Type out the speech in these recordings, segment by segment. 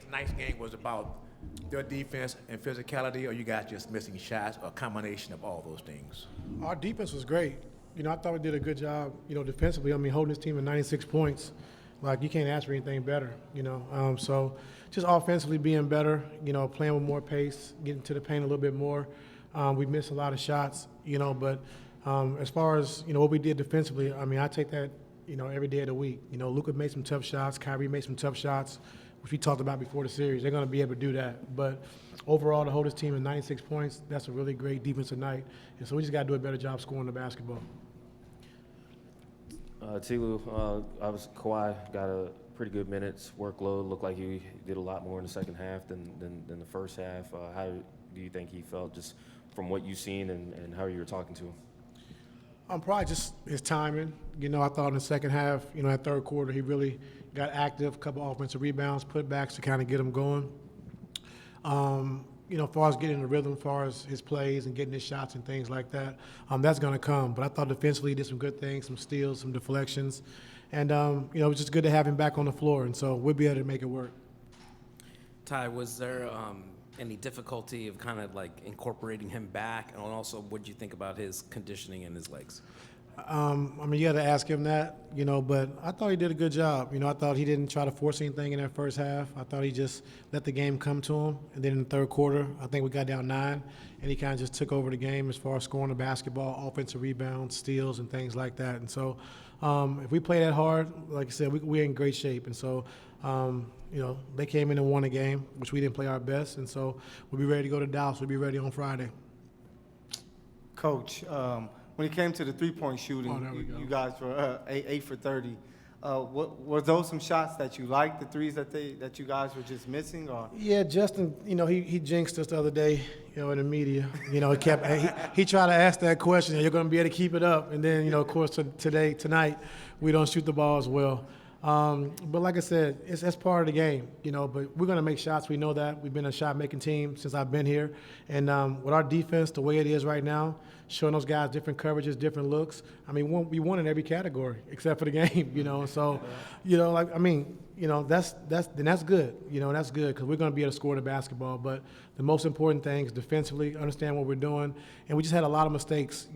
tonight's game was about their defense and physicality, or you guys just missing shots, or a combination of all those things? Our defense was great. I thought we did a good job, defensively. I mean, holding this team at 96 points, like, you can't ask for anything better, So just offensively being better, playing with more pace, getting to the paint a little bit more. We missed a lot of shots, but as far as, what we did defensively, I mean, I take that, every day of the week. Luka made some tough shots. Kyrie made some tough shots, which we talked about before the series. They're going to be able to do that. But overall, to hold this team at 96 points, that's a really great defensive night. And so we just got to do a better job scoring the basketball. Telu, obviously Kawhi got a pretty good minutes workload. Looked like he did a lot more in the second half than the first half. How do you think he felt, just from what you've seen and how you were talking to him? Probably just his timing. I thought in the second half, that third quarter, he really got active, a couple offensive rebounds, putbacks to kind of get him going. As far as getting the rhythm, as far as his plays and getting his shots and things like that, that's going to come. But I thought defensively he did some good things, some steals, some deflections. And, it was just good to have him back on the floor. And so we'll be able to make it work. Ty, was there any difficulty of kind of like incorporating him back? And also, what did you think about his conditioning and his legs? I mean, you had to ask him that, but I thought he did a good job. I thought he didn't try to force anything in that first half. I thought he just let the game come to him. And then in the third quarter, I think we got down 9, and he kind of just took over the game as far as scoring the basketball, offensive rebounds, steals, and things like that. And so if we play that hard, like I said, we're in great shape. And so, they came in and won a game, which we didn't play our best. And so we'll be ready to go to Dallas. We'll be ready on Friday. Coach, when it came to the three-point shooting, you guys were 8 for 30. Were those some shots that you liked, the threes that you guys were just missing? Or? Yeah, Justin, he jinxed us the other day, in the media. He tried to ask that question, you're going to be able to keep it up. And then, of course, tonight, we don't shoot the ball as well. But like I said, that's part of the game, but we're going to make shots. We know that. We've been a shot-making team since I've been here. And with our defense, the way it is right now, showing those guys different coverages, different looks, I mean, we won in every category except for the game, So, that's good. That's good because we're going to be able to score the basketball. But the most important thing is defensively, understand what we're doing. And we just had a lot of mistakes,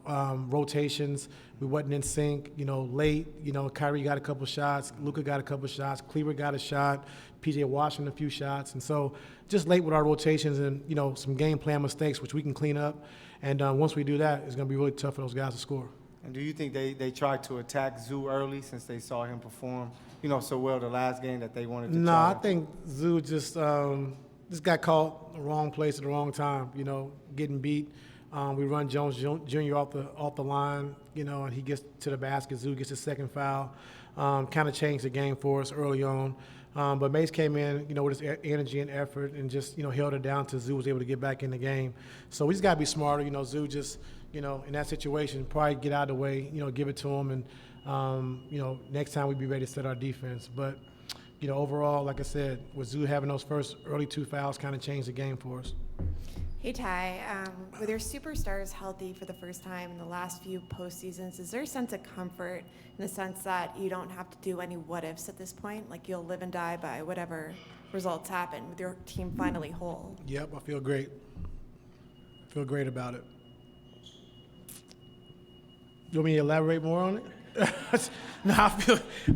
rotations. We wasn't in sync, late. Kyrie got a couple shots. Luka got a couple shots. Cleaver got a shot. P.J. Washington a few shots. And so just late with our rotations and, some game plan mistakes, which we can clean up. And once we do that, it's going to be really tough for those guys to score. And do you think they tried to attack Zoo early since they saw him perform, so well the last game that they wanted to No, try? I think Zoo just got caught the wrong place at the wrong time, getting beat. We run Jones Jr. off the line, and he gets to the basket. Zoo gets his second foul. Kind of changed the game for us early on. But Mace came in, with his energy and effort and just, held it down till Zoo was able to get back in the game. So we just got to be smarter. Zoo just, in that situation, probably get out of the way, give it to him. And, next time we'd be ready to set our defense. But, overall, like I said, with Zoo having those first early 2 fouls kind of changed the game for us. Hey, Ty, with your superstars healthy for the first time in the last few postseasons, is there a sense of comfort in the sense that you don't have to do any what-ifs at this point? Like you'll live and die by whatever results happen with your team finally whole? Yep, I feel great. I feel great about it. You want me to elaborate more on it? No,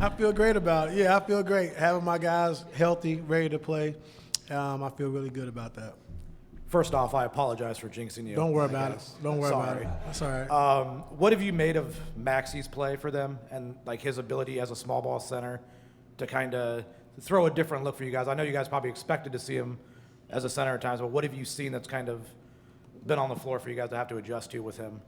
I feel great about it. Yeah, I feel great. Having my guys healthy, ready to play, I feel really good about that. First off, I apologize for jinxing you. Don't worry about it. Don't worry about it. That's all right. What have you made of Maxi's play for them and like his ability as a small ball center to kind of throw a different look for you guys? I know you guys probably expected to see him as a center at times, but what have you seen that's kind of been on the floor for you guys to have to adjust to with him?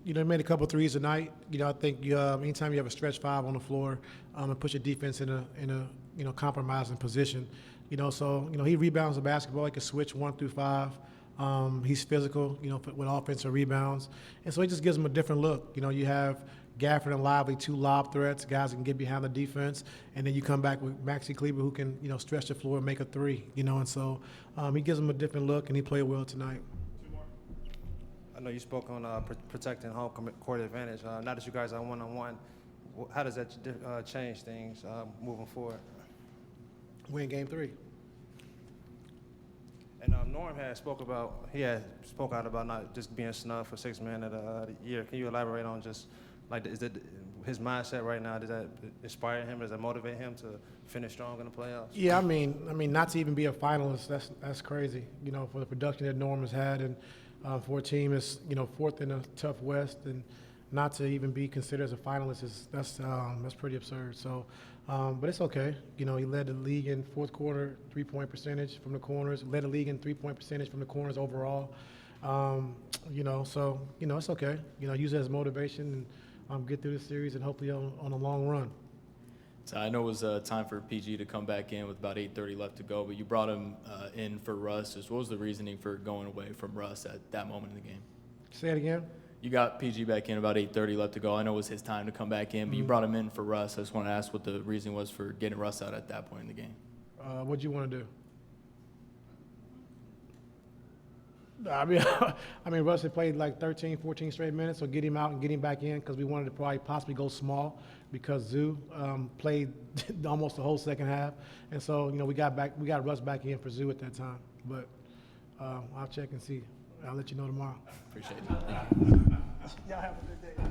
He made a couple of threes tonight. I think anytime you have a stretch 5 on the floor and push your defense in a compromising position, so he rebounds the basketball. He can switch 1 through 5. He's physical, with offensive rebounds, and so he just gives them a different look. You have Gafford and Lively, 2 lob threats, guys that can get behind the defense, and then you come back with Maxi Kleber who can stretch the floor and make a 3. And so he gives them a different look, and he played well tonight. I know you spoke on protecting home court advantage. Now that you guys are one-on-one, how does that change things moving forward? win Game 3. And Norm had spoke out about not just being snubbed for sixth man of the year. Can you elaborate on just like is it his mindset right now? Does that inspire him? Does that motivate him to finish strong in the playoffs? Yeah, I mean, not to even be a finalist, that's crazy. You know, for the production that Norm has had, and for a team that's fourth in a tough West, and not to even be considered as a finalist that's pretty absurd. So, but it's okay. You know, he led the league in fourth quarter 3-point percentage from the corners. Led the league in 3-point percentage from the corners overall. So it's okay. You know, use it as motivation and get through the series and hopefully on a long run. So I know it was time for PG to come back in with about 8:30 left to go, but you brought him in for Russ. Just what was the reasoning for going away from Russ at that moment in the game? Say it again. You got PG back in about 8:30 left to go. I know it was his time to come back in, but you brought him in for Russ. I just want to ask what the reason was for getting Russ out at that point in the game. What'd you want to do? I mean, Russ had played like 13, 14 straight minutes, so get him out and get him back in because we wanted to probably possibly go small because Zoo played almost the whole second half, and so we got Russ back in for Zoo at that time. But I'll check and see. I'll let you know tomorrow. Appreciate it. Thank you. Y'all have a good day.